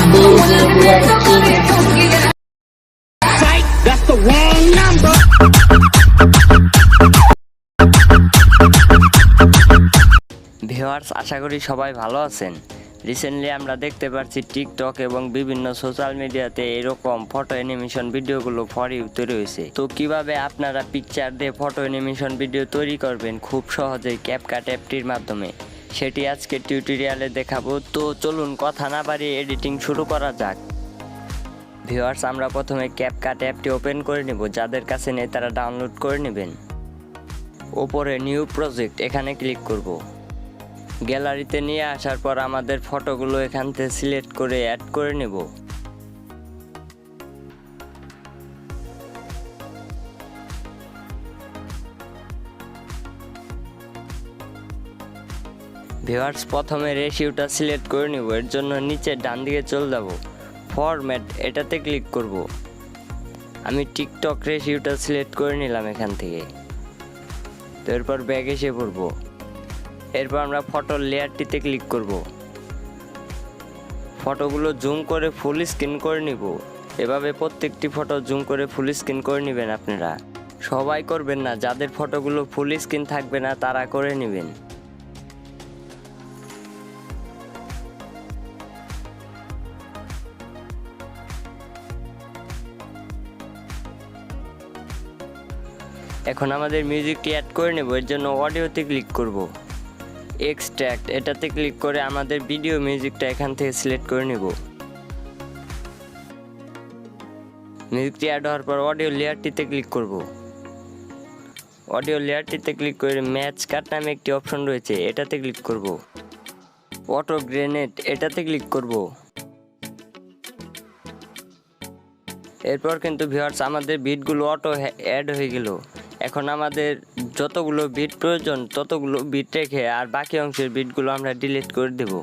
That's the wrong number. Viewers, আশা করি সবাই ভালো আছেন। রিসেন্টলি আমরা দেখতে পাচ্ছি টিকটক এবং বিভিন্ন সোশ্যাল মিডিয়াতে এরকম ফটো অ্যানিমেশন ভিডিওগুলো ফর ইউ তৈরি হয়েছে। তো কিভাবে আপনারা পিকচার দিয়ে ফটো অ্যানিমেশন ভিডিও তৈরি করবেন খুব সহজেই ক্যাপকাট অ্যাপটির মাধ্যমে, সেটি আজকে টিউটোরিয়ালে দেখাবো। তো চলুন কথা না বাড়িয়ে এডিটিং শুরু করা যাক। ভিউয়ার্স, আমরা প্রথমে ক্যাপকাট অ্যাপটি ওপেন করে নেব। যাদের কাছে নেই তারা ডাউনলোড করে নেবেন। ওপরে নিউ প্রজেক্ট এখানে ক্লিক করব। গ্যালারিতে নিয়ে আসার পর আমাদের ফটোগুলো এখান থেকে সিলেক্ট করে অ্যাড করে নেব। ভিউয়ার্স, প্রথমে রেশিওটা সিলেক্ট করে নেব। এর জন্য নিচে ডান দিকে চলে যাব, ফরম্যাট এটাতে ক্লিক করব। আমি টিকটক রেশিওটা সিলেক্ট করে নিলাম এখান থেকে। তো এরপর ব্যাক এসে পড়ব। এরপর আমরা ফটোর লেয়ারটিতে ক্লিক করব। ফটোগুলো জুম করে ফুল স্ক্রিন করে নিব। এভাবে প্রত্যেকটি ফটো জুম করে ফুল স্ক্রিন করে নেবেন। আপনারা সবাই করবেন না, যাদের ফটোগুলো ফুল স্ক্রিন থাকবে না তারা করে নেবেন। এখন আমাদের মিউজিকটি অ্যাড করে নেব। এর জন্য অডিওতে ক্লিক করব। এক্সট্র্যাক্ট এটাতে ক্লিক করে আমাদের ভিডিও মিউজিকটা এখান থেকে সিলেক্ট করে নেব। মিউজিকটি অ্যাড হওয়ার পর অডিও লেয়ারটিতে ক্লিক করব। অডিও লেয়ারটিতে ক্লিক করে ম্যাচ কাট নামে একটি অপশন রয়েছে, এটাতে ক্লিক করব। অটো গ্রেনেড এটাতে ক্লিক করব। এরপর কিন্তু ভিউয়ার্স আমাদের বিটগুলো অটো অ্যাড হয়ে গেল। এখন আমাদের যতগুলো বিট প্রয়োজন ততগুলো বিট রেখে আর বাকি অংশের বিটগুলো আমরা ডিলিট করে দেব।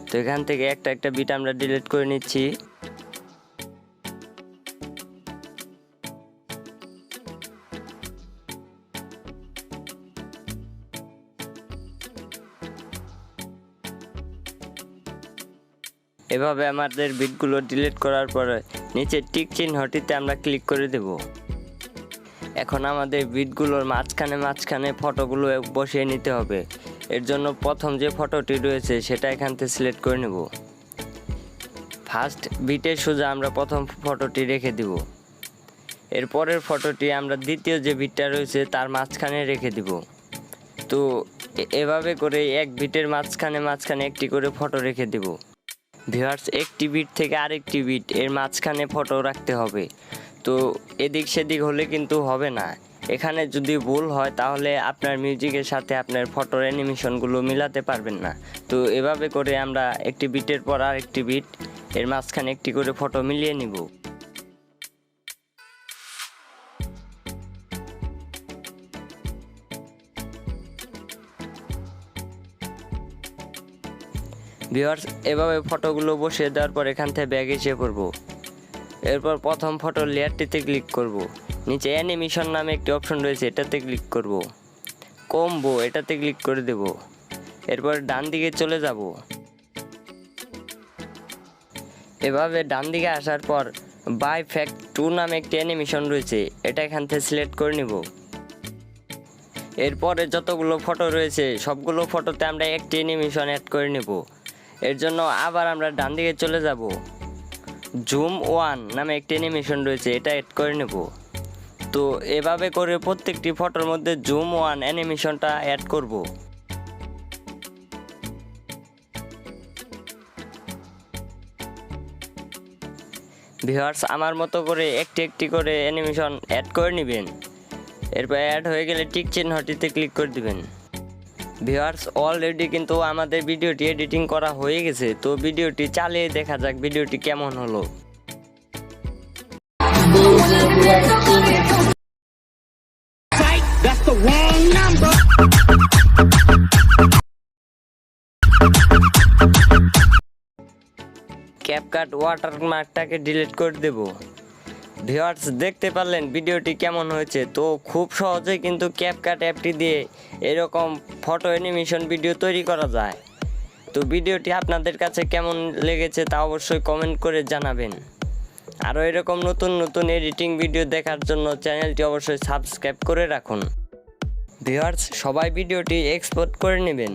তো এখান থেকে একটা একটা বিট আমরা ডিলিট করে নিচ্ছি। এভাবে আমাদের বিটগুলো ডিলিট করার পরে নিচে টিক চিহ্নটিতে আমরা ক্লিক করে দেব। এখন আমাদের বিটগুলোর মাঝখানে ফটোগুলো বসিয়ে নিতে হবে। এর জন্য প্রথম যে ফটোটি রয়েছে সেটা এখান থেকে সিলেক্ট করে নেব। ফার্স্ট বিটের সোজা আমরা প্রথম ফটোটি রেখে দিব। এরপরের ফটোটি আমরা দ্বিতীয় যে বিটটা রয়েছে তার মাঝখানে রেখে দিব। তো এভাবে করে এক বিটের মাঝখানে একটি করে ফটো রেখে দিব। ভিউয়ার্স, একটি বিট থেকে আরেকটি বিট এর মাঝখানে ফটো রাখতে হবে। তো এদিক সেদিক হলে কিন্তু হবে না। এখানে যদি ভুল হয় তাহলে আপনার মিউজিকের সাথে আপনার ফটোর অ্যানিমেশনগুলো মিলাতে পারবেন না। তো এভাবে করে আমরা একটি বিটের পর আরেকটি বিট এর মাঝখানে একটি করে ফটো মিলিয়ে নিব। ভিউয়ার্স, এভাবে ফটোগুলো বসিয়ে দেওয়ার পর এখান থেকে ব্যাক এসে পড়ব। এরপর প্রথম ফটোর লেয়ারটিতে ক্লিক করব। নিচে অ্যানিমেশন নামে একটি অপশন রয়েছে, এটাতে ক্লিক করব। কম্বো এটাতে ক্লিক করে দেব। এরপর ডান দিকে চলে যাব। এভাবে ডান দিকে আসার পর বাই ফ্যাক্ট 2 নামে একটি অ্যানিমেশন রয়েছে, এটা এখান থেকে সিলেক্ট করে নিব। এরপরে যতগুলো ফটো রয়েছে সবগুলো ফটোতে আমরা একটি অ্যানিমেশন অ্যাড করে নেব। এর জন্য আবার আমরা ডান দিকে চলে যাব। জুম 1 নামে একটি অ্যানিমেশন রয়েছে, এটা অ্যাড করে নেব। তো এভাবে করে প্রত্যেকটি ফটোর মধ্যে জুম 1 অ্যানিমেশনটা অ্যাড করব। ভিউয়ার্স, আমার মতো করে একটি একটি করে অ্যানিমেশন অ্যাড করে নেবেন। এরপর অ্যাড হয়ে গেলে টিক চিহ্নটিতে ক্লিক করে দিবেন। ভিউয়ার্স, অলরেডি কিন্তু আমাদের ভিডিওটি এডিটিং করা হয়ে গেছে। তো ভিডিওটি চালিয়ে দেখা যাক ভিডিওটি কেমন হলো। That's the wrong number. CapCut ওয়াটারমার্কটাকে ডিলিট করে দেব। ভিউয়ার্স, দেখতে পারলেন ভিডিওটি কেমন হয়েছে। তো খুব সহজেই কিন্তু ক্যাপকাট অ্যাপটি দিয়ে এরকম ফটো অ্যানিমেশন ভিডিও তৈরি করা যায়। তো ভিডিওটি আপনাদের কাছে কেমন লেগেছে তা অবশ্যই কমেন্ট করে জানাবেন। আরও এরকম নতুন নতুন এডিটিং ভিডিও দেখার জন্য চ্যানেলটি অবশ্যই সাবস্ক্রাইব করে রাখুন। ভিউয়ার্স, সবাই ভিডিওটি এক্সপোর্ট করে নেবেন।